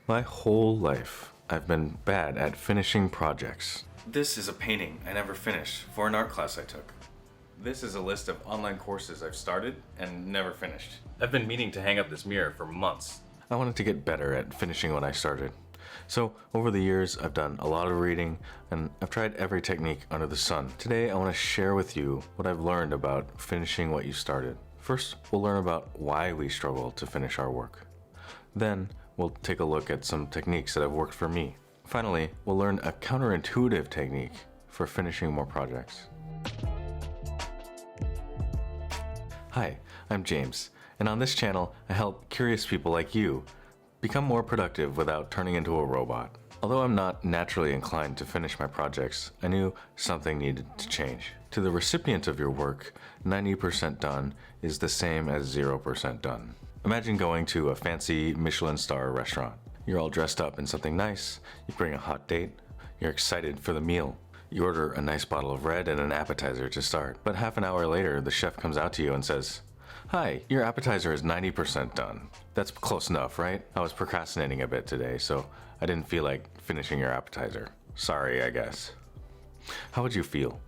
My whole life, I've been bad at finishing projects. This is a painting I never finished for an art class I took. This is a list of online courses I've started and never finished. I've been meaning to hang up this mirror for months. I wanted to get better at finishing what I started. So over the years, I've done a lot of reading and I've tried every technique under the sun. Today, I want to share with you what I've learned about finishing what you started. First, we'll learn about why we struggle to finish our work. Then, we'll take a look at some techniques that have worked for me. Finally, we'll learn a counterintuitive technique for finishing more projects. Hi, I'm James, and on this channel, I help curious people like you become more productive without turning into a robot. Although I'm not naturally inclined to finish my projects, I knew something needed to change. To the recipient of your work, 90% done is the same as 0% done. Imagine going to a fancy Michelin star restaurant. You're all dressed up in something nice, you bring a hot date, you're excited for the meal. You order a nice bottle of red and an appetizer to start. But half an hour later, the chef comes out to you and says, "Hi, your appetizer is 90% done." That's close enough, right? I was procrastinating a bit today, so I didn't feel like finishing your appetizer. Sorry, I guess. How would you feel?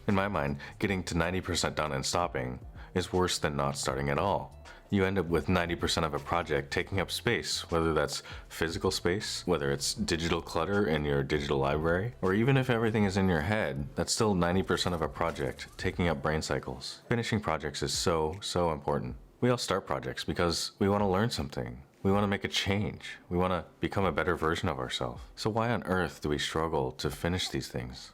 In my mind, getting to 90% done and stopping is worse than not starting at all. You end up with 90% of a project taking up space, whether that's physical space, whether it's digital clutter in your digital library, or even if everything is in your head, that's still 90% of a project taking up brain cycles. Finishing projects is so important. We all start projects because we want to learn something. We want to make a change. We want to become a better version of ourselves. So why on earth do we struggle to finish these things?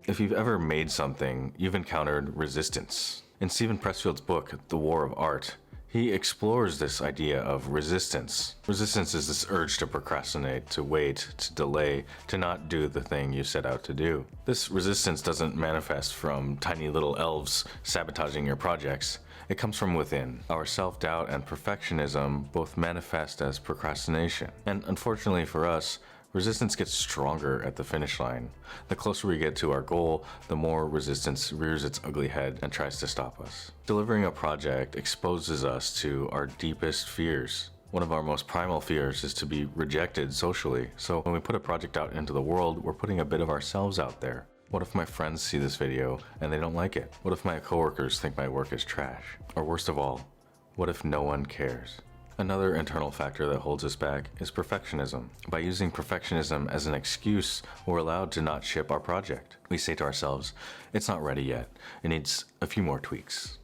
If you've ever made something, you've encountered resistance. In Steven Pressfield's book, The War of Art, he explores this idea of resistance. Resistance is this urge to procrastinate, to wait, to delay, to not do the thing you set out to do. This resistance doesn't manifest from tiny little elves sabotaging your projects. It comes from within. Our self-doubt and perfectionism both manifest as procrastination. And unfortunately for us, resistance gets stronger at the finish line. The closer we get to our goal, the more resistance rears its ugly head and tries to stop us. Delivering a project exposes us to our deepest fears. One of our most primal fears is to be rejected socially. So when we put a project out into the world, we're putting a bit of ourselves out there. What if my friends see this video and they don't like it? What if my coworkers think my work is trash? Or worst of all, what if no one cares? Another internal factor that holds us back is perfectionism. By using perfectionism as an excuse, we're allowed to not ship our project. We say to ourselves, "It's not ready yet. It needs a few more tweaks."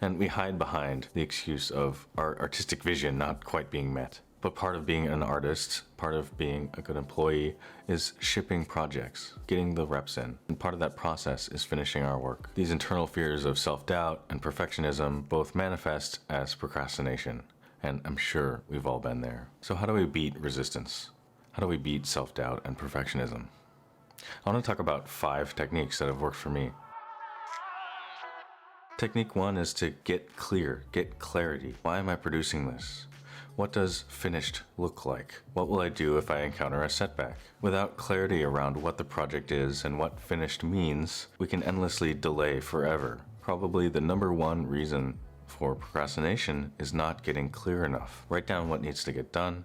And we hide behind the excuse of our artistic vision not quite being met. But part of being an artist, part of being a good employee, is shipping projects, getting the reps in. And part of that process is finishing our work. These internal fears of self-doubt and perfectionism both manifest as procrastination. And I'm sure we've all been there. So how do we beat resistance? How do we beat self-doubt and perfectionism? I want to talk about 5 techniques that have worked for me. Technique 1 is to get clear, get clarity. Why am I producing this? What does finished look like? What will I do if I encounter a setback? Without clarity around what the project is and what finished means, we can endlessly delay forever. Probably the number one reason for procrastination is not getting clear enough. Write down what needs to get done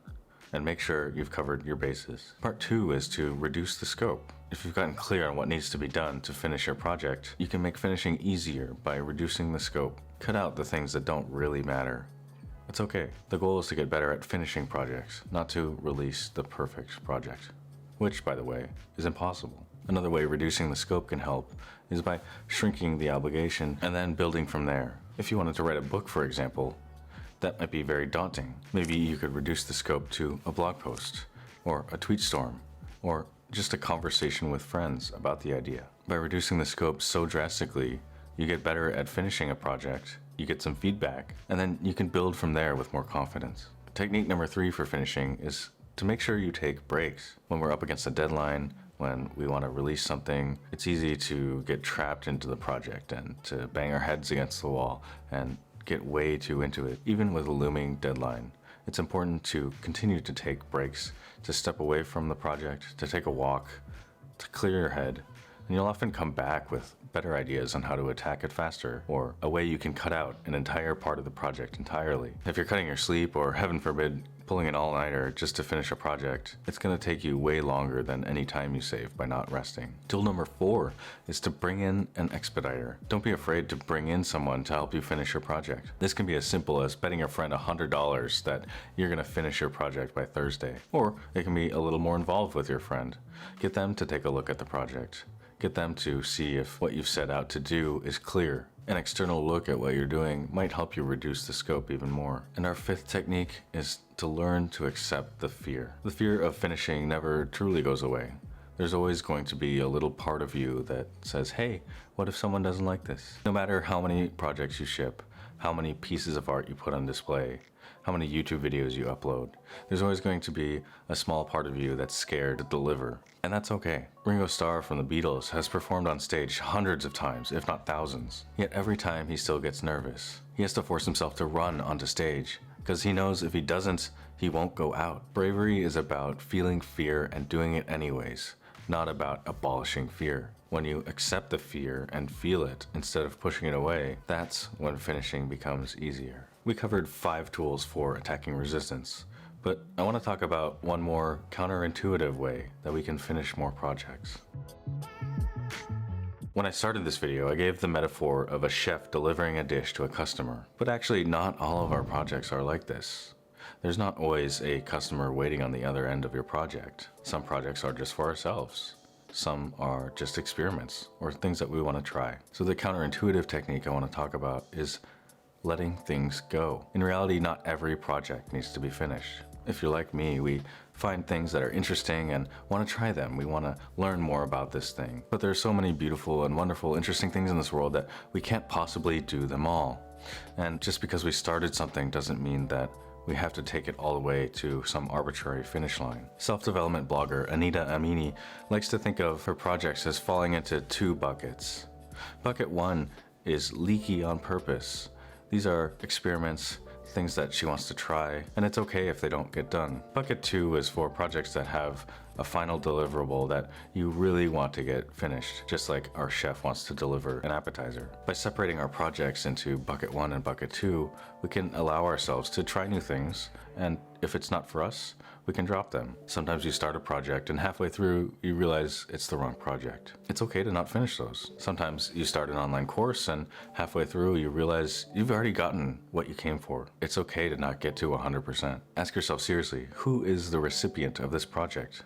and make sure you've covered your bases. Part 2 is to reduce the scope. If you've gotten clear on what needs to be done to finish your project, you can make finishing easier by reducing the scope. Cut out the things that don't really matter. It's okay. The goal is to get better at finishing projects, not to release the perfect project, which, by the way, is impossible. Another way reducing the scope can help is by shrinking the obligation and then building from there. If you wanted to write a book, for example, that might be very daunting. Maybe you could reduce the scope to a blog post, or a tweet storm, or just a conversation with friends about the idea. By reducing the scope so drastically, you get better at finishing a project, you get some feedback, and then you can build from there with more confidence. Technique number 3 for finishing is to make sure you take breaks. When we're up against a deadline, when we want to release something, it's easy to get trapped into the project and to bang our heads against the wall and get way too into it. Even with a looming deadline, it's important to continue to take breaks, to step away from the project, to take a walk, to clear your head, and you'll often come back with better ideas on how to attack it faster, or a way you can cut out an entire part of the project entirely. If you're cutting your sleep, or heaven forbid, pulling an all-nighter just to finish a project, it's going to take you way longer than any time you save by not resting. Tool number 4 is to bring in an expediter. Don't be afraid to bring in someone to help you finish your project. This can be as simple as betting your friend $100 that you're going to finish your project by Thursday. Or it can be a little more involved with your friend. Get them to take a look at the project. Get them to see if what you've set out to do is clear. An external look at what you're doing might help you reduce the scope even more. And our 5th technique is to learn to accept the fear. The fear of finishing never truly goes away. There's always going to be a little part of you that says, hey, what if someone doesn't like this? No matter how many projects you ship, how many pieces of art you put on display, how many YouTube videos you upload, there's always going to be a small part of you that's scared to deliver. And that's okay. Ringo Starr from the Beatles has performed on stage hundreds of times, if not thousands. Yet every time he still gets nervous. He has to force himself to run onto stage, because he knows if he doesn't, he won't go out. Bravery is about feeling fear and doing it anyways, not about abolishing fear. When you accept the fear and feel it instead of pushing it away, that's when finishing becomes easier. We covered 5 tools for attacking resistance, but I want to talk about one more counterintuitive way that we can finish more projects. When I started this video, I gave the metaphor of a chef delivering a dish to a customer, but actually not all of our projects are like this. There's not always a customer waiting on the other end of your project. Some projects are just for ourselves. Some are just experiments or things that we want to try. So the counterintuitive technique I want to talk about is letting things go. In reality, not every project needs to be finished. If you're like me, we find things that are interesting and want to try them. We want to learn more about this thing. But there are so many beautiful and wonderful, interesting things in this world that we can't possibly do them all. And just because we started something doesn't mean that we have to take it all the way to some arbitrary finish line. Self-development blogger Anita Amini likes to think of her projects as falling into 2 buckets. Bucket 1 is leaky on purpose. These are experiments, things that she wants to try, and it's okay if they don't get done. Bucket 2 is for projects that have a final deliverable that you really want to get finished, just like our chef wants to deliver an appetizer. By separating our projects into bucket 1 and bucket 2, we can allow ourselves to try new things, and if it's not for us, we can drop them. Sometimes you start a project and halfway through you realize it's the wrong project. It's okay to not finish those. Sometimes you start an online course and halfway through you realize you've already gotten what you came for. It's okay to not get to 100%. Ask yourself seriously, who is the recipient of this project?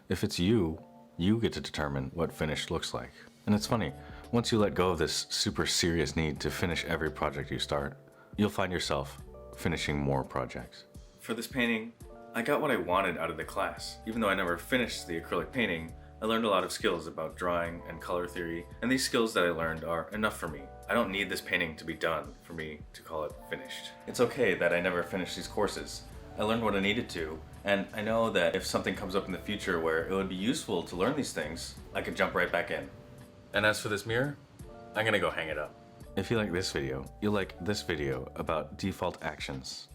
If it's you, you get to determine what finished looks like. And it's funny, once you let go of this super serious need to finish every project you start, you'll find yourself finishing more projects. For this painting, I got what I wanted out of the class. Even though I never finished the acrylic painting, I learned a lot of skills about drawing and color theory, and these skills that I learned are enough for me. I don't need this painting to be done for me to call it finished. It's okay that I never finished these courses. I learned what I needed to, and I know that if something comes up in the future where it would be useful to learn these things, I could jump right back in. And as for this mirror, I'm gonna go hang it up. If you like this video, you'll like this video about default actions.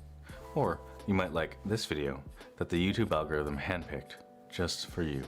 Or you might like this video that the YouTube algorithm handpicked just for you.